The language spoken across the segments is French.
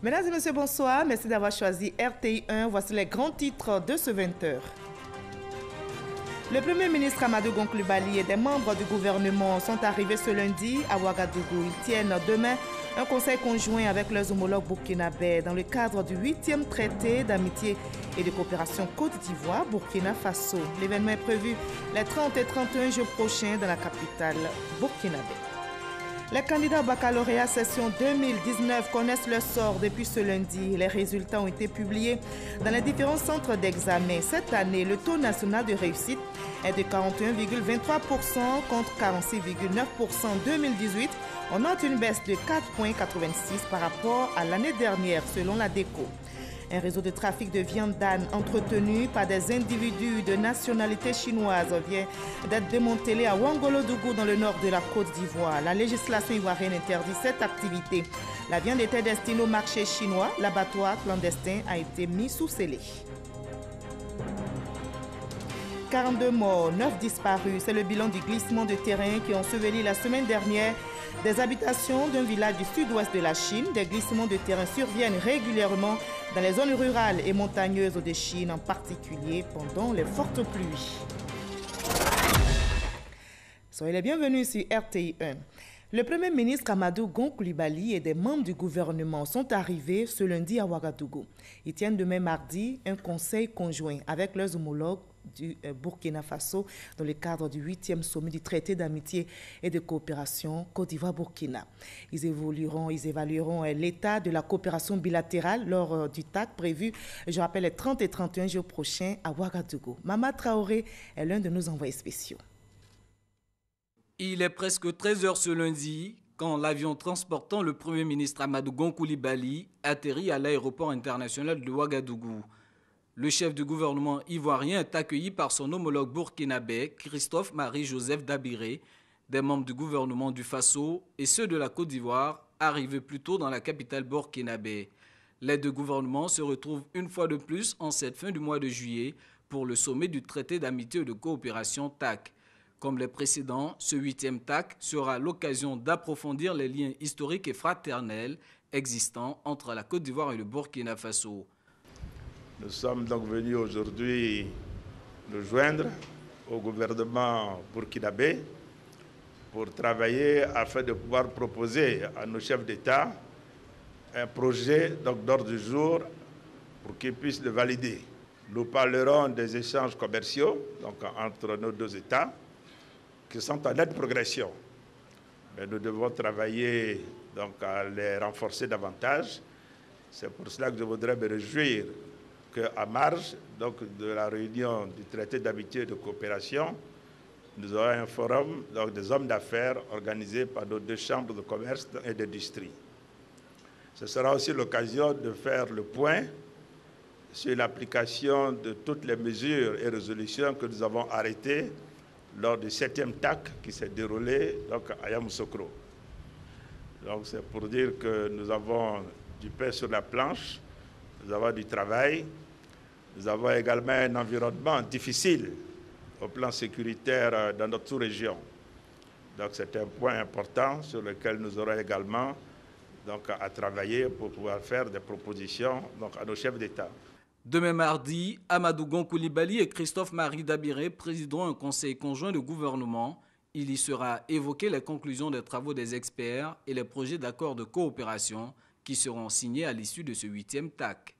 Mesdames et messieurs, bonsoir. Merci d'avoir choisi RTI 1. Voici les grands titres de ce 20h. Le Premier ministre Amadou Gon Coulibaly et des membres du gouvernement sont arrivés ce lundi à Ouagadougou. Ils tiennent demain un conseil conjoint avec leurs homologues burkinabés dans le cadre du 8e traité d'amitié et de coopération Côte d'Ivoire-Burkina Faso. L'événement est prévu les 30 et 31 jours prochains dans la capitale burkinabé. Les candidats au baccalauréat session 2019 connaissent leur sort depuis ce lundi. Les résultats ont été publiés dans les différents centres d'examen. Cette année, le taux national de réussite est de 41,23% contre 46,9% en 2018. On note une baisse de 4,86 par rapport à l'année dernière selon la DECO. Un réseau de trafic de viande d'âne entretenu par des individus de nationalité chinoise vient d'être démantelé à Ouangolodougou dans le nord de la Côte d'Ivoire. La législation ivoirienne interdit cette activité. La viande était destinée au marché chinois. L'abattoir clandestin a été mis sous scellé. 42 morts, 9 disparus. C'est le bilan du glissement de terrain qui a enseveli la semaine dernière des habitations d'un village du sud-ouest de la Chine. Des glissements de terrain surviennent régulièrement dans les zones rurales et montagneuses de Chine, en particulier pendant les fortes pluies. Soyez les bienvenus sur RTI 1. Le Premier ministre Amadou Gon Coulibaly et des membres du gouvernement sont arrivés ce lundi à Ouagadougou. Ils tiennent demain mardi un conseil conjoint avec leurs homologues du Burkina Faso dans le cadre du 8e sommet du traité d'amitié et de coopération Côte d'Ivoire-Burkina. Ils évalueront l'état de la coopération bilatérale lors du TAC prévu, je rappelle, les 30 et 31 jours prochains à Ouagadougou. Mama Traoré est l'un de nos envoyés spéciaux. Il est presque 13 h ce lundi quand l'avion transportant le Premier ministre Amadou Gon Coulibaly atterrit à l'aéroport international de Ouagadougou. Le chef du gouvernement ivoirien est accueilli par son homologue burkinabé, Christophe Marie-Joseph Dabiré, des membres du gouvernement du Faso et ceux de la Côte d'Ivoire, arrivés plus tôt dans la capitale burkinabé. Les deux gouvernements se retrouvent une fois de plus en cette fin du mois de juillet pour le sommet du traité d'amitié et de coopération TAC. Comme les précédents, ce 8e TAC sera l'occasion d'approfondir les liens historiques et fraternels existants entre la Côte d'Ivoire et le Burkina Faso. Nous sommes donc venus aujourd'hui nous joindre au gouvernement burkinabé pour travailler afin de pouvoir proposer à nos chefs d'État un projet d'ordre du jour pour qu'ils puissent le valider. Nous parlerons des échanges commerciaux donc, entre nos deux États qui sont en nette progression. Mais nous devons travailler donc, à les renforcer davantage. C'est pour cela que je voudrais me réjouir qu'à marge donc, de la réunion du traité d'amitié et de coopération, nous aurons un forum donc, des hommes d'affaires organisé par nos deux chambres de commerce et d'industrie. Ce sera aussi l'occasion de faire le point sur l'application de toutes les mesures et résolutions que nous avons arrêtées lors du 7e TAC qui s'est déroulé donc, à Yamoussoukro. Donc c'est pour dire que nous avons du pain sur la planche, nous avons du travail, nous avons également un environnement difficile au plan sécuritaire dans notre sous-région. Donc c'est un point important sur lequel nous aurons également donc, à travailler pour pouvoir faire des propositions donc, à nos chefs d'État. Demain mardi, Amadou Gon Coulibaly et Christophe Marie Dabiré présideront un conseil conjoint de gouvernement. Il y sera évoqué les conclusions des travaux des experts et les projets d'accord de coopération qui seront signés à l'issue de ce 8e TAC.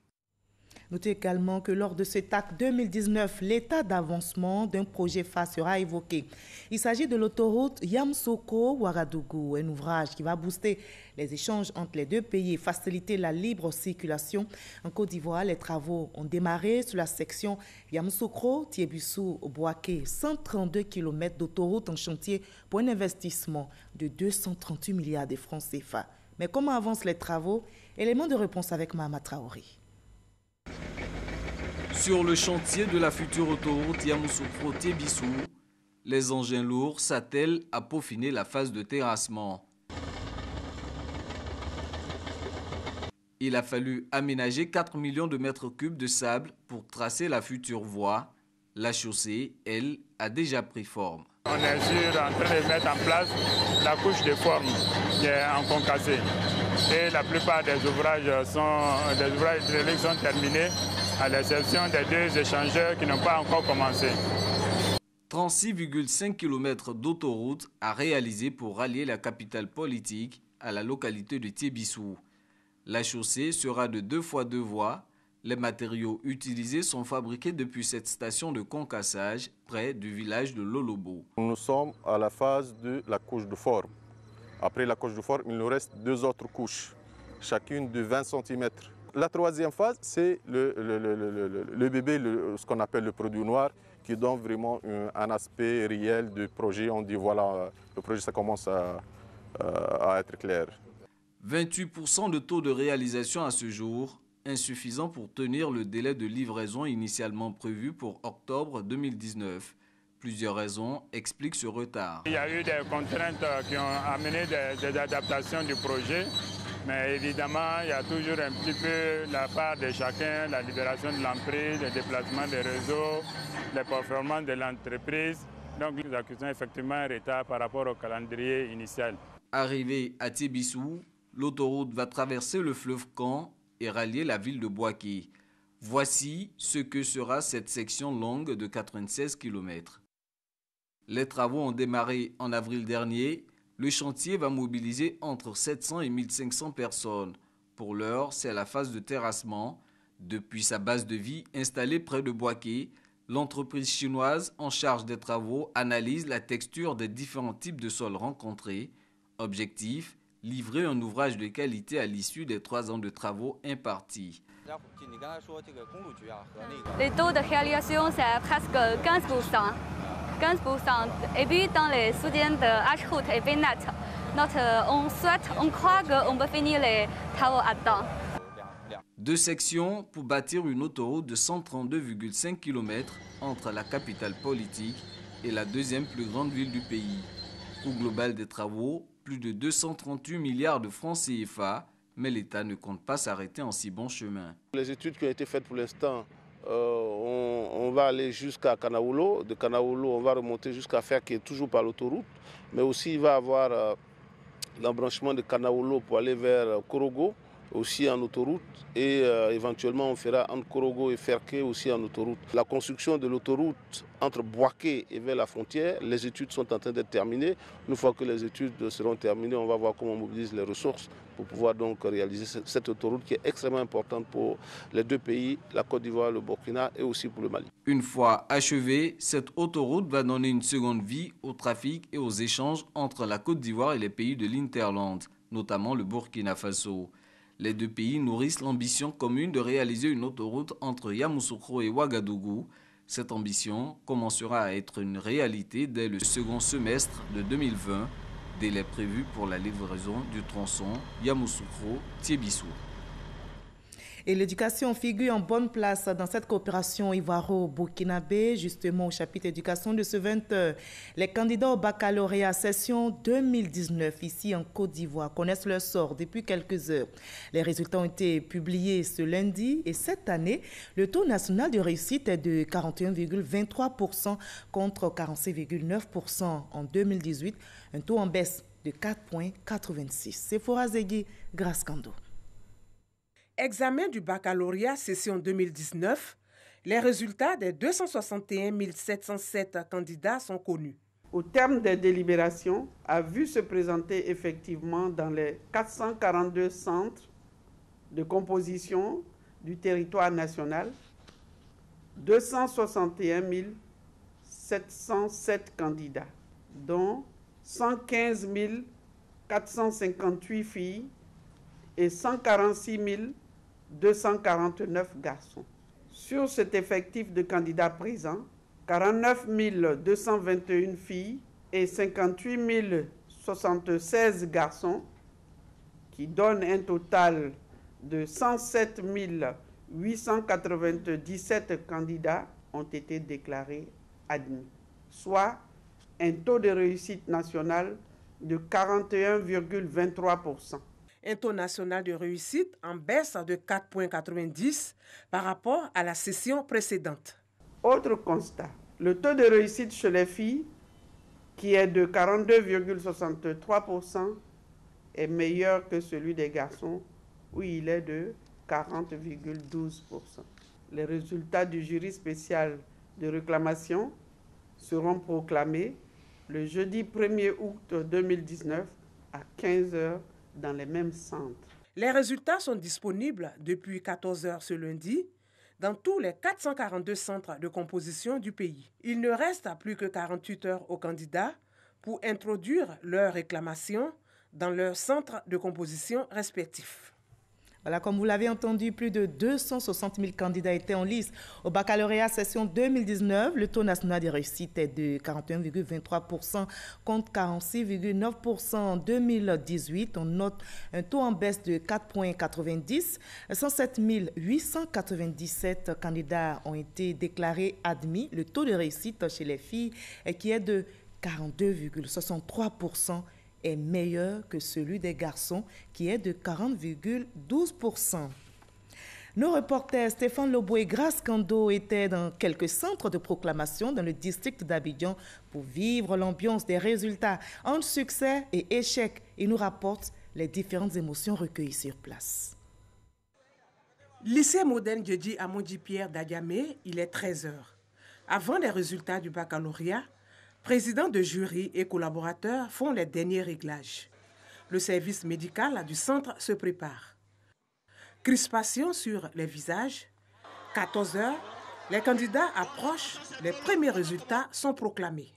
Notez également que lors de ce TAC 2019, l'état d'avancement d'un projet phare sera évoqué. Il s'agit de l'autoroute Yamoussoukro-Ouagadougou, un ouvrage qui va booster les échanges entre les deux pays et faciliter la libre circulation. En Côte d'Ivoire, les travaux ont démarré sur la section Yamoussoukro-Tiébissou-Bouaké, 132 km d'autoroute en chantier pour un investissement de 238 milliards de francs CFA. Mais comment avancent les travaux? Élément de réponse avec Mahama Traoré. Sur le chantier de la future autoroute Yamoussoukro-Tiébissou, les engins lourds s'attellent à peaufiner la phase de terrassement. Il a fallu aménager 4 millions de mètres cubes de sable pour tracer la future voie. La chaussée, elle, a déjà pris forme. On est en train de mettre en place la couche de forme qui est en concassé. Et la plupart des ouvrages hydrauliques sont terminés, à l'exception des 2 échangeurs qui n'ont pas encore commencé. 36,5 km d'autoroute à réaliser pour rallier la capitale politique à la localité de Tiébissou. La chaussée sera de 2 fois 2 voies. Les matériaux utilisés sont fabriqués depuis cette station de concassage près du village de Lolobo. Nous sommes à la phase de la couche de forme. Après la couche de forme, il nous reste 2 autres couches, chacune de 20 cm. La 3e phase, c'est le bébé, ce qu'on appelle le produit noir, qui donne vraiment un aspect réel du projet. On dit voilà, le projet ça commence à être clair. 28% de taux de réalisation à ce jour, insuffisant pour tenir le délai de livraison initialement prévu pour octobre 2019. Plusieurs raisons expliquent ce retard. Il y a eu des contraintes qui ont amené des adaptations du projet, mais évidemment, il y a toujours un petit peu la part de chacun, la libération de l'emprise, le déplacement des réseaux, les performances de l'entreprise. Donc, nous accusons effectivement un retard par rapport au calendrier initial. Arrivé à Tiébissou, l'autoroute va traverser le fleuve Caen et rallier la ville de Boaké. Voici ce que sera cette section longue de 96 km. Les travaux ont démarré en avril dernier. Le chantier va mobiliser entre 700 et 1500 personnes. Pour l'heure, c'est la phase de terrassement. Depuis sa base de vie installée près de Boaké, l'entreprise chinoise en charge des travaux analyse la texture des différents types de sols rencontrés. Objectif, livrer un ouvrage de qualité à l'issue des 3 ans de travaux impartis. Les taux de réalisation, c'est presque 15%. 15%. Et puis dans les soutiens de H-Route et VNet, on croit qu'on peut finir les travaux à temps. 2 sections pour bâtir une autoroute de 132,5 km entre la capitale politique et la 2e plus grande ville du pays. Coût global des travaux, plus de 238 milliards de francs CFA, mais l'État ne compte pas s'arrêter en si bon chemin. Les études qui ont été faites pour l'instant, on va aller jusqu'à Kanaoulo. De Kanaoulo, on va remonter jusqu'à Fer, qui est toujours par l'autoroute. Mais aussi, il va y avoir l'embranchement de Kanaoulo pour aller vers Korogo, aussi en autoroute. Et éventuellement, on fera entre Korogo et Ferké aussi en autoroute. La construction de l'autoroute entre Boaké et vers la frontière, les études sont en train d'être terminées. Une fois que les études seront terminées, on va voir comment on mobilise les ressources pour pouvoir donc réaliser cette autoroute qui est extrêmement importante pour les 2 pays, la Côte d'Ivoire, le Burkina et aussi pour le Mali. Une fois achevée, cette autoroute va donner une seconde vie au trafic et aux échanges entre la Côte d'Ivoire et les pays de l'Hinterland, notamment le Burkina Faso. Les 2 pays nourrissent l'ambition commune de réaliser une autoroute entre Yamoussoukro et Ouagadougou. Cette ambition commencera à être une réalité dès le second semestre de 2020, délai prévu pour la livraison du tronçon Yamoussoukro-Tiébissou. Et l'éducation figure en bonne place dans cette coopération ivoiro-burkinabé, justement au chapitre éducation de ce 20h. Les candidats au baccalauréat session 2019 ici en Côte d'Ivoire connaissent leur sort depuis quelques heures. Les résultats ont été publiés ce lundi et cette année, le taux national de réussite est de 41,23% contre 46,9% en 2018, un taux en baisse de 4,86. Sephora Zegui, Grace Kando. Examen du baccalauréat session 2019, les résultats des 261 707 candidats sont connus. Au terme des délibérations, a vu se présenter effectivement dans les 442 centres de composition du territoire national 261 707 candidats, dont 115 458 filles et 146 249 garçons. Sur cet effectif de candidats présents, 49 221 filles et 58 076 garçons, qui donnent un total de 107 897 candidats, ont été déclarés admis, soit un taux de réussite national de 41,23%. Un taux national de réussite en baisse de 4,90 par rapport à la session précédente. Autre constat, le taux de réussite chez les filles qui est de 42,63%, est meilleur que celui des garçons, où il est de 40,12%. Les résultats du jury spécial de réclamation seront proclamés le jeudi 1er août 2019 à 15 h dans les mêmes centres. Les résultats sont disponibles depuis 14 h ce lundi dans tous les 442 centres de composition du pays. Il ne reste plus que 48 heures aux candidats pour introduire leurs réclamations dans leurs centres de composition respectifs. Voilà, comme vous l'avez entendu, plus de 260 000 candidats étaient en lice. Au baccalauréat session 2019, le taux national de réussite est de 41,23% contre 46,9% en 2018. On note un taux en baisse de 4,90. 107 897 candidats ont été déclarés admis. Le taux de réussite chez les filles qui est de 42,63%. est meilleur que celui des garçons qui est de 40,12%. Nos reporters Stéphane Lobo et Grace Kando étaient dans quelques centres de proclamation dans le district d'Abidjan pour vivre l'ambiance des résultats entre succès et échecs. Ils nous rapportent les différentes émotions recueillies sur place. Lycée moderne Djedji Amondi Pierre d'Adiamé, il est 13 h. Avant les résultats du baccalauréat, présidents de jury et collaborateurs font les derniers réglages. Le service médical du centre se prépare. Crispation sur les visages. 14 h, les candidats approchent, les premiers résultats sont proclamés.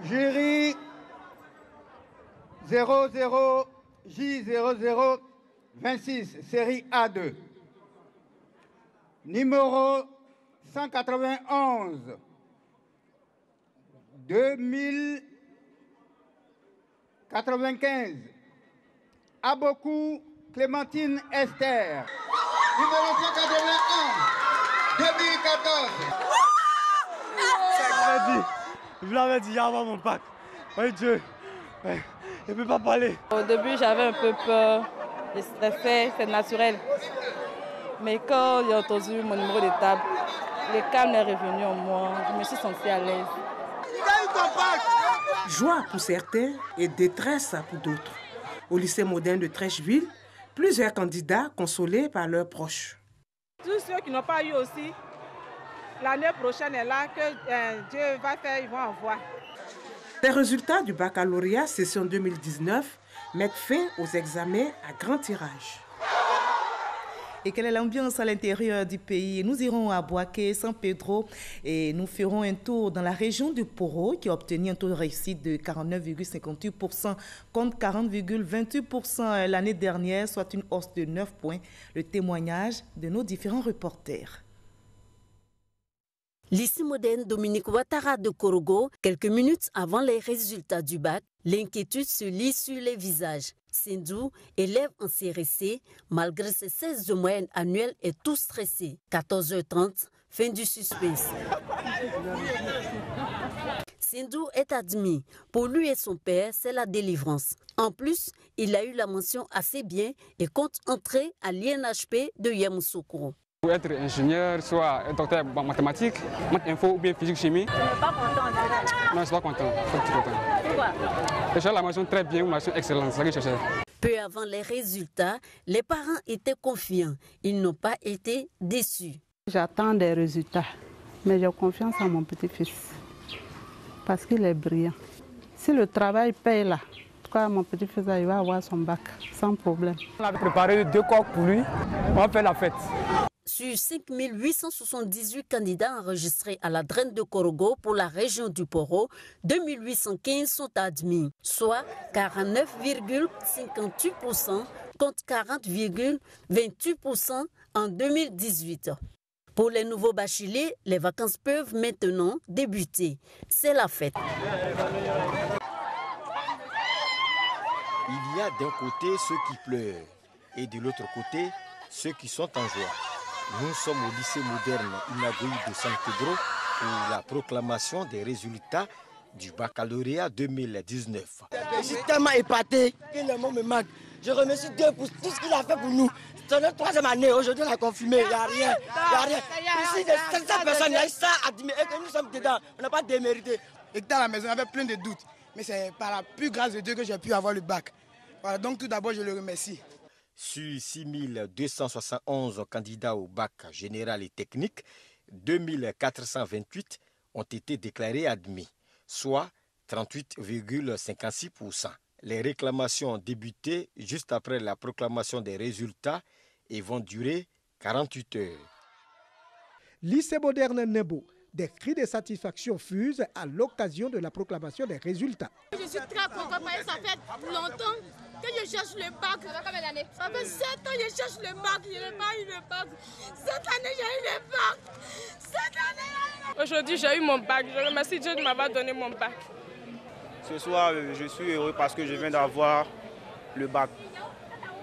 Jury 00J0026, série A2. Numéro 191. 2095. Aboku Clémentine Esther. Numéro 181. 2014. Je vous l'avais dit, il y a mon bac. Oh Dieu, je ne peux pas parler. Au début, j'avais un peu peur. Je stressais, c'est naturel. Mais quand j'ai entendu mon numéro de table, le calme est revenu en moi. Je me suis sentie à l'aise. Joie pour certains et détresse pour d'autres. Au lycée moderne de Trècheville, plusieurs candidats consolés par leurs proches. Tous ceux qui n'ont pas eu aussi, l'année prochaine est là, que Dieu va faire, ils vont en voir. Les résultats du baccalauréat session 2019 mettent fin aux examens à grand tirage. Et quelle est l'ambiance à l'intérieur du pays? Nous irons à Boaké, San Pedro et nous ferons un tour dans la région du Poro qui a obtenu un taux de réussite de 49,58% contre 40,28% l'année dernière, soit une hausse de 9 points. Le témoignage de nos différents reporters. Lycée moderne Dominique Ouattara de Korogo, quelques minutes avant les résultats du bac, l'inquiétude se lit sur les visages. Sindou, élève en CRC, malgré ses 16 de moyenne annuelle, est tout stressé. 14 h 30, fin du suspense. Sindou est admis. Pour lui et son père, c'est la délivrance. En plus, il a eu la mention assez bien et compte entrer à l'INHP de Yamoussoukro. Pour être ingénieur, soit un docteur en mathématiques, maths info ou bien physique chimie. Tu n'es pas content en direct? Non, je ne suis pas content. Pourquoi? Je cherche la mention très bien ou la mention excellente, c'est ça que je cherchais. Peu avant les résultats, les parents étaient confiants. Ils n'ont pas été déçus. J'attends des résultats, mais j'ai confiance en mon petit-fils parce qu'il est brillant. Si le travail paye là, en tout cas mon petit-fils il va avoir son bac sans problème. On avait préparé 2 coques pour lui, on va faire la fête. Sur 5 878 candidats enregistrés à la Draine de Korogo pour la région du Poro, 2815 sont admis, soit 49,58% contre 40,28% en 2018. Pour les nouveaux bacheliers, les vacances peuvent maintenant débuter. C'est la fête. Il y a d'un côté ceux qui pleurent et de l'autre côté ceux qui sont en joie. Nous sommes au lycée moderne Inagui de San Pedro pour la proclamation des résultats du baccalauréat 2019. Je suis tellement épaté que le mot me manque. Je remercie Dieu pour tout ce qu'il a fait pour nous. C'est notre 3e année, aujourd'hui on a confirmé, il n'y a rien. Ici, de 500 personnes, il y a eu ça à admettre et que nous sommes dedans, on n'a pas démérité. Et dans la maison, on avait plein de doutes. mais c'est par la plus grâce de Dieu que j'ai pu avoir le bac. Voilà, donc tout d'abord, je le remercie. Sur 6271 candidats au bac général et technique, 2428 ont été déclarés admis, soit 38,56%. Les réclamations ont débuté juste après la proclamation des résultats et vont durer 48 heures. Lycée moderne Nebo, des cris de satisfaction fusent à l'occasion de la proclamation des résultats. Je suis très content parce que ça fait longtemps que je cherche le bac. Ça fait 7 ans que je cherche le bac, je n'ai pas eu le bac. Cette année, j'ai eu le bac. Cette année, aujourd'hui, j'ai eu mon bac. Je remercie Dieu de m'avoir donné mon bac. Ce soir, je suis heureux parce que je viens d'avoir le bac.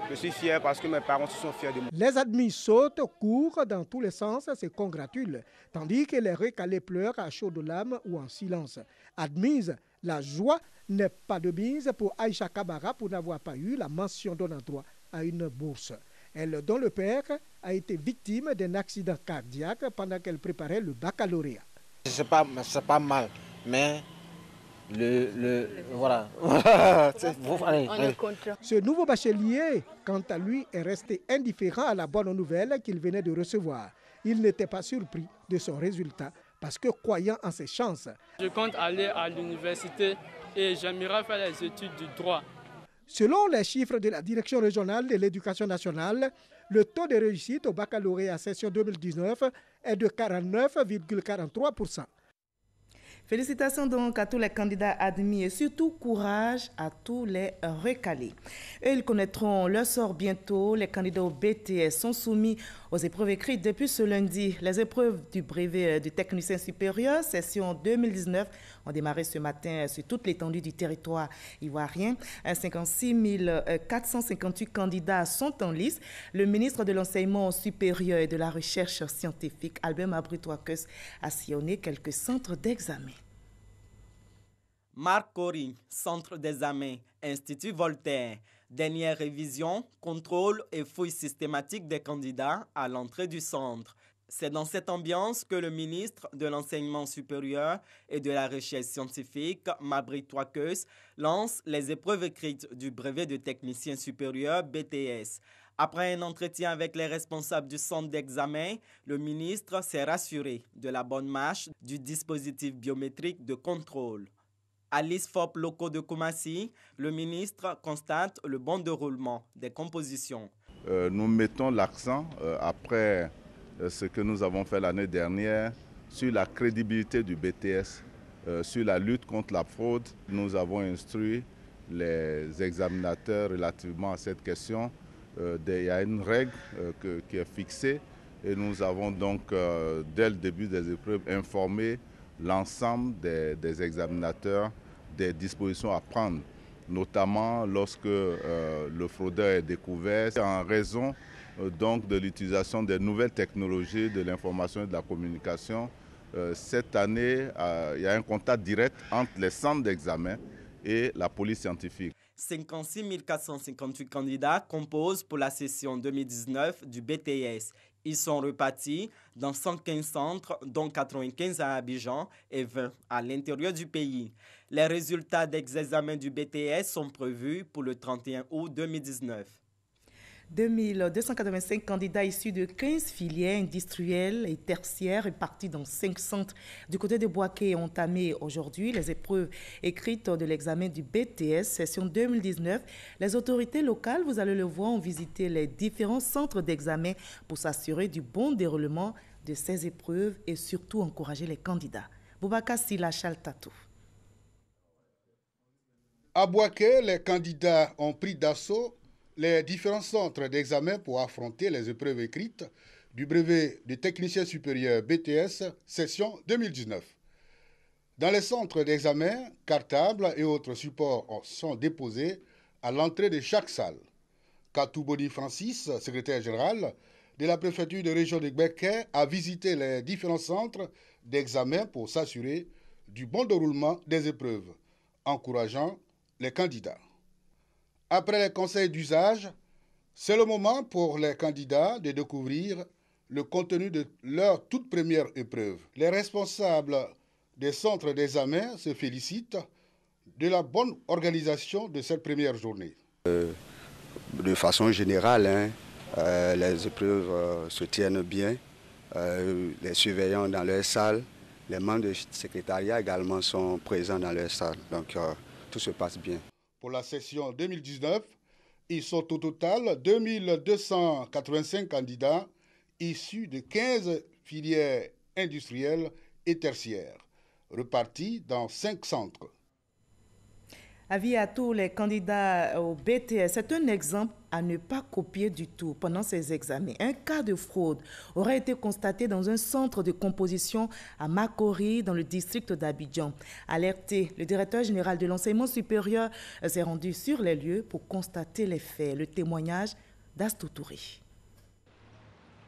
Je suis fier parce que mes parents sont fiers de moi. Les admis sautent, courent dans tous les sens, se congratulent, tandis que les recalés pleurent à chaudes larmes ou en silence. Admise, la joie n'est pas de mise pour Aïcha Kabara pour n'avoir pas eu la mention donnant droit à une bourse. Elle, dont le père a été victime d'un accident cardiaque pendant qu'elle préparait le baccalauréat. C'est pas mal, mais voilà. Ce nouveau bachelier, quant à lui, est resté indifférent à la bonne nouvelle qu'il venait de recevoir. Il n'était pas surpris de son résultat parce que croyant en ses chances. Je compte aller à l'université et j'aimerais faire les études du droit. Selon les chiffres de la Direction régionale de l'éducation nationale, le taux de réussite au baccalauréat session 2019 est de 49,43%. Félicitations donc à tous les candidats admis et surtout courage à tous les recalés. Et ils connaîtront leur sort bientôt. Les candidats au BTS sont soumis aux épreuves écrites depuis ce lundi. Les épreuves du brevet du technicien supérieur, session 2019, ont démarré ce matin sur toute l'étendue du territoire ivoirien. 56 458 candidats sont en lice. Le ministre de l'Enseignement supérieur et de la Recherche scientifique, Albert Mabry-Touakes, a sillonné quelques centres d'examen. Marc Cory, centre d'examen, Institut Voltaire. Dernière révision, contrôle et fouille systématique des candidats à l'entrée du centre. C'est dans cette ambiance que le ministre de l'Enseignement supérieur et de la Recherche scientifique, Mabry-Touakes, lance les épreuves écrites du brevet de technicien supérieur BTS. Après un entretien avec les responsables du centre d'examen, le ministre s'est rassuré de la bonne marche du dispositif biométrique de contrôle. À l'ISFOP locaux de Koumassi, le ministre constate le bon déroulement des compositions. Nous mettons l'accent, après ce que nous avons fait l'année dernière, sur la crédibilité du BTS, sur la lutte contre la fraude. Nous avons instruit les examinateurs relativement à cette question. Il y a une règle qui est fixée et nous avons donc, dès le début des épreuves, informé l'ensemble des examinateurs des dispositions à prendre, notamment lorsque le fraudeur est découvert, en raison donc de l'utilisation des nouvelles technologies de l'information et de la communication. Cette année, il y a un contact direct entre les centres d'examen et la police scientifique. 56 458 candidats composent pour la session 2019 du BTS. Ils sont repartis dans 115 centres, dont 95 à Abidjan et 20 à l'intérieur du pays. Les résultats des examens du BTS sont prévus pour le 31 août 2019. 2285 candidats issus de 15 filières industrielles et tertiaires répartis dans 5 centres du côté de Bouaké ont entamé aujourd'hui les épreuves écrites de l'examen du BTS session 2019. Les autorités locales, vous allez le voir, ont visité les différents centres d'examen pour s'assurer du bon déroulement de ces épreuves et surtout encourager les candidats. Boubacar Sila Chaltatou. À Bouaké, les candidats ont pris d'assaut les différents centres d'examen pour affronter les épreuves écrites du brevet de technicien supérieur BTS session 2019. Dans les centres d'examen, cartables et autres supports sont déposés à l'entrée de chaque salle. Katou Boni Francis, secrétaire général de la préfecture de région de Gbeke, a visité les différents centres d'examen pour s'assurer du bon déroulement des épreuves, encourageant les candidats. Après les conseils d'usage, c'est le moment pour les candidats de découvrir le contenu de leur toute première épreuve. Les responsables des centres d'examen se félicitent de la bonne organisation de cette première journée. De façon générale, les épreuves se tiennent bien. Les surveillants dans leur salle, les membres du secrétariat également sont présents dans leur salle. Donc tout se passe bien. Pour la session 2019, ils sont au total 2285 candidats issus de 15 filières industrielles et tertiaires, repartis dans 5 centres. Avis à tous les candidats au BTS, c'est un exemple à ne pas copier du tout pendant ces examens. Un cas de fraude aurait été constaté dans un centre de composition à Makori, dans le district d'Abidjan. Alerté, le directeur général de l'enseignement supérieur s'est rendu sur les lieux pour constater les faits. Le témoignage d'Astoutouri.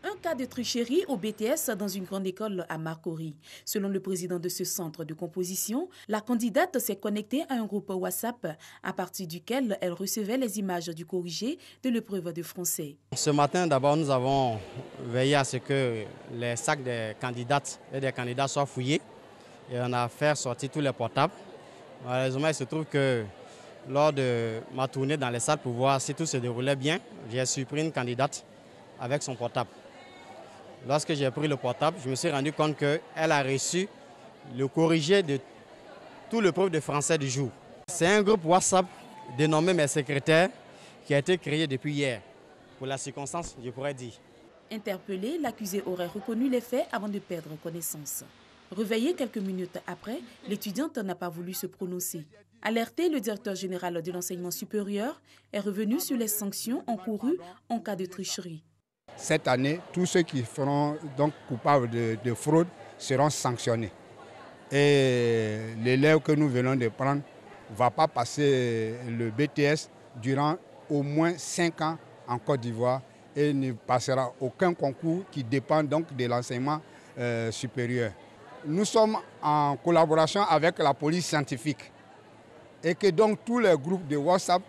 Un cas de tricherie au BTS dans une grande école à Makori. Selon le président de ce centre de composition, la candidate s'est connectée à un groupe WhatsApp à partir duquel elle recevait les images du corrigé de l'épreuve de français. Ce matin, d'abord, nous avons veillé à ce que les sacs des candidates et des candidats soient fouillés et on a fait sortir tous les portables. Malheureusement, il se trouve que lors de ma tournée dans les salles pour voir si tout se déroulait bien, j'ai surpris une candidate avec son portable. Lorsque j'ai pris le portable, je me suis rendu compte qu'elle a reçu le corrigé de tout le preuve de français du jour. C'est un groupe WhatsApp dénommé Mes secrétaires qui a été créé depuis hier. Pour la circonstance, je pourrais dire. Interpellé, l'accusé aurait reconnu les faits avant de perdre connaissance. Réveillé quelques minutes après, l'étudiante n'a pas voulu se prononcer. Alerté, le directeur général de l'enseignement supérieur est revenu sur les sanctions encourues en cas de tricherie. Cette année, tous ceux qui seront donc coupables de fraude seront sanctionnés. Et l'élève que nous venons de prendre ne va pas passer le BTS durant au moins 5 ans en Côte d'Ivoire et ne passera aucun concours qui dépend donc de l'enseignement supérieur. Nous sommes en collaboration avec la police scientifique et que donc tous les groupes de WhatsApp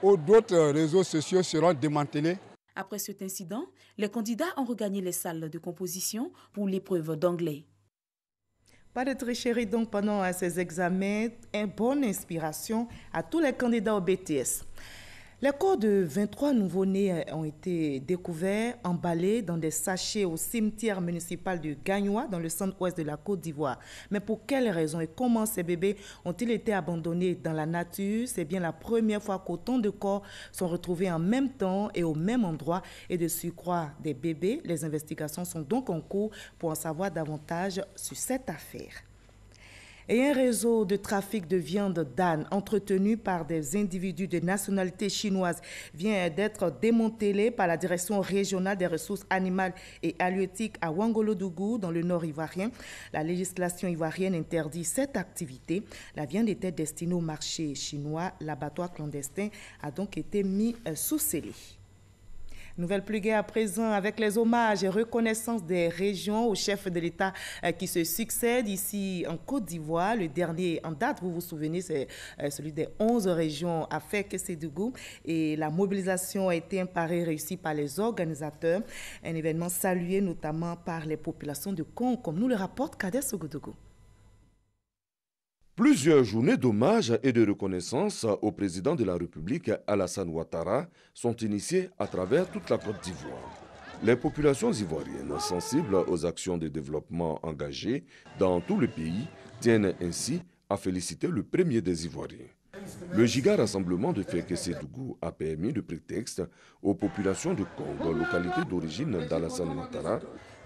ou d'autres réseaux sociaux seront démantelés. Après cet incident, les candidats ont regagné les salles de composition pour l'épreuve d'anglais. Pas de tricherie donc pendant ces examens. Une bonne inspiration à tous les candidats au BTS. Les corps de 23 nouveau-nés ont été découverts, emballés dans des sachets au cimetière municipal de Gagnoua, dans le centre-ouest de la Côte d'Ivoire. Mais pour quelles raisons et comment ces bébés ont-ils été abandonnés dans la nature? C'est bien la première fois qu'autant de corps sont retrouvés en même temps et au même endroit et de surcroît des bébés. Les investigations sont donc en cours pour en savoir davantage sur cette affaire. Et un réseau de trafic de viande d'âne entretenu par des individus de nationalité chinoise vient d'être démantelé par la direction régionale des ressources animales et halieutiques à Ouangolodougou, dans le nord ivoirien. La législation ivoirienne interdit cette activité. La viande était destinée au marché chinois. L'abattoir clandestin a donc été mis sous scellé. Nouvelle plus gaie à présent avec les hommages et reconnaissances des régions aux chefs de l'État qui se succèdent ici en Côte d'Ivoire. Le dernier en date, vous vous souvenez, c'est celui des 11 régions à Fek-Sédougou. Et la mobilisation a été un pari réussi par les organisateurs. Un événement salué notamment par les populations de Kong, comme nous le rapporte Kader Sogodougou. Plusieurs journées d'hommage et de reconnaissance au président de la République, Alassane Ouattara, sont initiées à travers toute la Côte d'Ivoire. Les populations ivoiriennes sensibles aux actions de développement engagées dans tout le pays tiennent ainsi à féliciter le premier des Ivoiriens. Le giga rassemblement de Fek-Sédougou a permis de prétexte aux populations de Kong, localité d'origine d'Alassane Ouattara,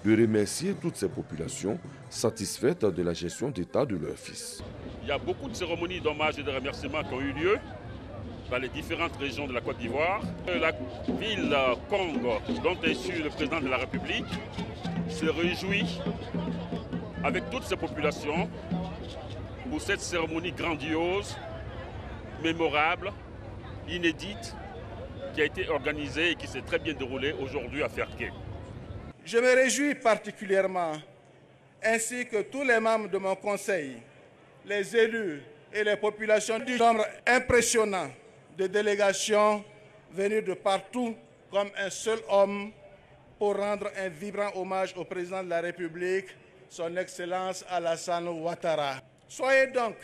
de remercier toutes ces populations satisfaites de la gestion d'État de leur fils. Il y a beaucoup de cérémonies d'hommage et de remerciements qui ont eu lieu dans les différentes régions de la Côte d'Ivoire. La ville Kong, dont est issu le président de la République, se réjouit avec toutes ces populations pour cette cérémonie grandiose, mémorable, inédite, qui a été organisée et qui s'est très bien déroulée aujourd'hui à Ferké. Je me réjouis particulièrement, ainsi que tous les membres de mon conseil, les élus et les populations du nombre impressionnant de délégations venues de partout comme un seul homme pour rendre un vibrant hommage au président de la République, son Excellence Alassane Ouattara. Soyez donc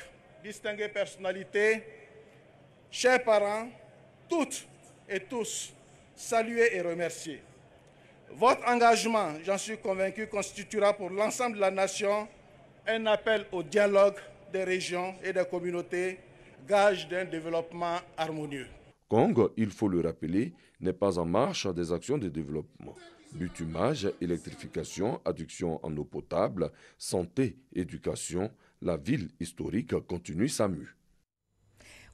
distinguées personnalités, chers parents, toutes et tous, salués et remerciés. Votre engagement, j'en suis convaincu, constituera pour l'ensemble de la nation un appel au dialogue des régions et des communautés, gage d'un développement harmonieux. Kong, il faut le rappeler, n'est pas en marche des actions de développement. Bitumage, électrification, adduction en eau potable, santé, éducation, la ville historique continue sa mue.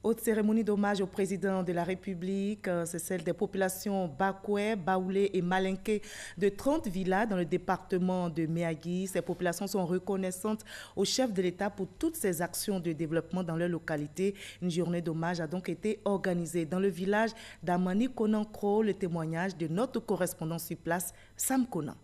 Autre cérémonie d'hommage au président de la République, c'est celle des populations Bakoué, Baoulé et Malinké de 30 villas dans le département de Méagui. Ces populations sont reconnaissantes au chef de l'État pour toutes ses actions de développement dans leur localité. Une journée d'hommage a donc été organisée dans le village d'Amani Konankro, le témoignage de notre correspondant sur place, Sam Konan.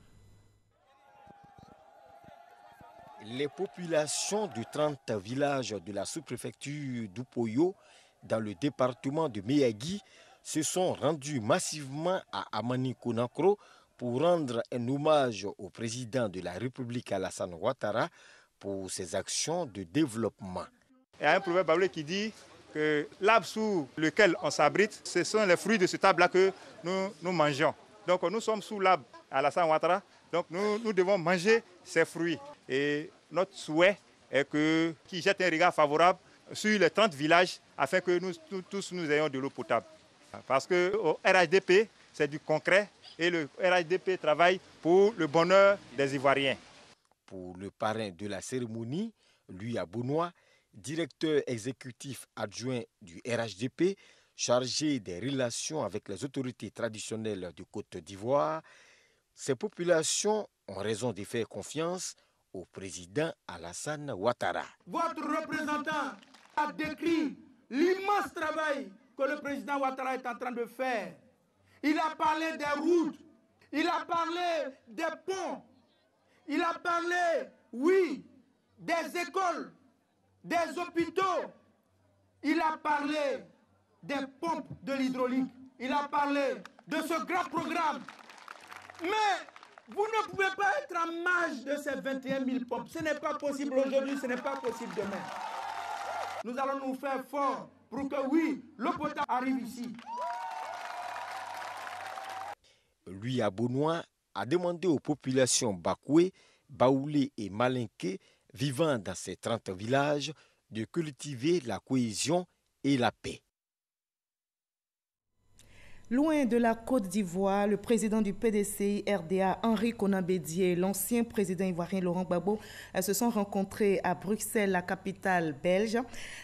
Les populations de 30 villages de la sous-préfecture d'Upoyo, dans le département de Méagui, se sont rendus massivement à Amani Konankro pour rendre un hommage au président de la République Alassane Ouattara pour ses actions de développement. Il y a un proverbe baoulé qui dit que l'arbre sous lequel on s'abrite, ce sont les fruits de cet arbre-là que nous mangeons. Donc nous sommes sous l'arbre Alassane Ouattara, donc nous devons manger ces fruits. Et notre souhait est qu'il jette un regard favorable sur les 30 villages afin que nous tous nous ayons de l'eau potable. Parce qu'au RHDP, c'est du concret et le RHDP travaille pour le bonheur des Ivoiriens. Pour le parrain de la cérémonie, Louis Abounois, directeur exécutif adjoint du RHDP, chargé des relations avec les autorités traditionnelles de Côte d'Ivoire, ces populations ont raison de faire confiance au président Alassane Ouattara. Votre représentant a décrit l'immense travail que le président Ouattara est en train de faire. Il a parlé des routes, il a parlé des ponts, il a parlé, oui, des écoles, des hôpitaux, il a parlé des pompes de l'hydraulique, il a parlé de ce grand programme. Mais vous ne pouvez pas être en marge de ces 21 000 pompes. Ce n'est pas possible aujourd'hui, ce n'est pas possible demain. Nous allons nous faire fort pour que, oui, l'eau potable arrive ici. Louis Abounois a demandé aux populations Bakoué, Baoulé et Malinké vivant dans ces 30 villages de cultiver la cohésion et la paix. Loin de la Côte d'Ivoire, le président du PDCI RDA, Henri Konan Bédié, et l'ancien président ivoirien Laurent Gbagbo se sont rencontrés à Bruxelles, la capitale belge.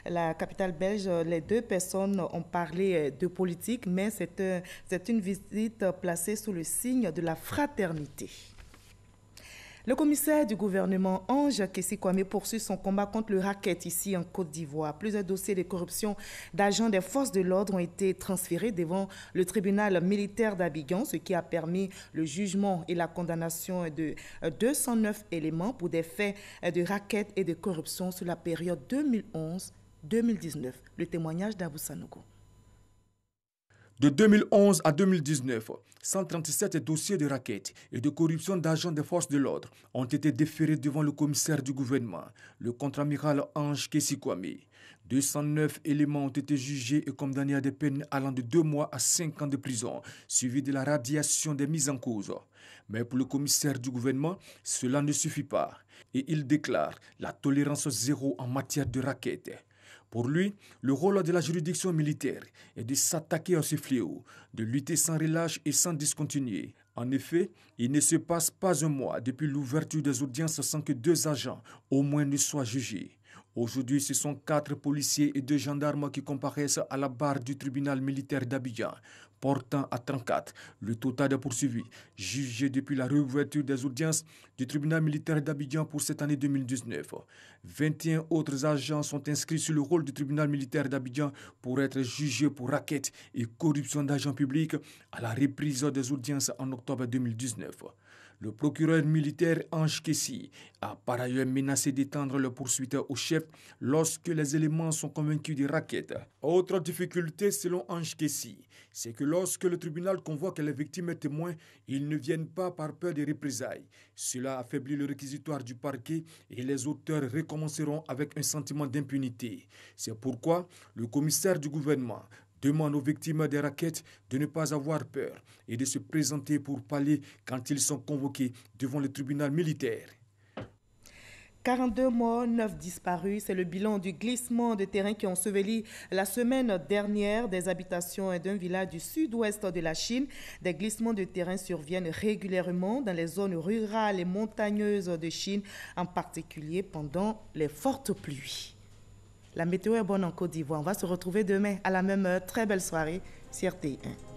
Les deux personnes ont parlé de politique, mais c'est une visite placée sous le signe de la fraternité. Le commissaire du gouvernement, Ange Kessi Kwame, poursuit son combat contre le racket ici en Côte d'Ivoire. Plusieurs dossiers de corruption d'agents des forces de l'ordre ont été transférés devant le tribunal militaire d'Abidjan, ce qui a permis le jugement et la condamnation de 209 éléments pour des faits de racket et de corruption sur la période 2011-2019. Le témoignage d'Abou Sanogo. De 2011 à 2019, 137 dossiers de racket et de corruption d'agents des forces de l'ordre ont été déférés devant le commissaire du gouvernement, le contre-amiral Ange Kessi Kwame. 209 éléments ont été jugés et condamnés à des peines allant de 2 mois à 5 ans de prison, suivi de la radiation des mises en cause. Mais pour le commissaire du gouvernement, cela ne suffit pas. Et il déclare la tolérance zéro en matière de racket. Pour lui, le rôle de la juridiction militaire est de s'attaquer à ce fléau, de lutter sans relâche et sans discontinuer. En effet, il ne se passe pas un mois depuis l'ouverture des audiences sans que 2 agents au moins ne soient jugés. Aujourd'hui, ce sont 4 policiers et 2 gendarmes qui comparaissent à la barre du tribunal militaire d'Abidjan, portant à 34 le total de poursuivis jugés depuis la réouverture des audiences du tribunal militaire d'Abidjan pour cette année 2019. 21 autres agents sont inscrits sur le rôle du tribunal militaire d'Abidjan pour être jugés pour racket et corruption d'agents publics à la reprise des audiences en octobre 2019. Le procureur militaire Ange Kessi a par ailleurs menacé d'étendre la poursuite au chef lorsque les éléments sont convaincus des raquettes. Autre difficulté selon Ange Kessi, c'est que lorsque le tribunal convoque les victimes et témoins, ils ne viennent pas par peur des représailles. Cela affaiblit le réquisitoire du parquet et les auteurs recommenceront avec un sentiment d'impunité. C'est pourquoi le commissaire du gouvernement demande aux victimes des raquettes de ne pas avoir peur et de se présenter pour parler quand ils sont convoqués devant le tribunal militaire. 42 morts, 9 disparus, c'est le bilan du glissement de terrain qui a enseveli la semaine dernière des habitations d'un village du sud-ouest de la Chine. Des glissements de terrain surviennent régulièrement dans les zones rurales et montagneuses de Chine, en particulier pendant les fortes pluies. La météo est bonne en Côte d'Ivoire. On va se retrouver demain à la même heure. Très belle soirée sur RTI1.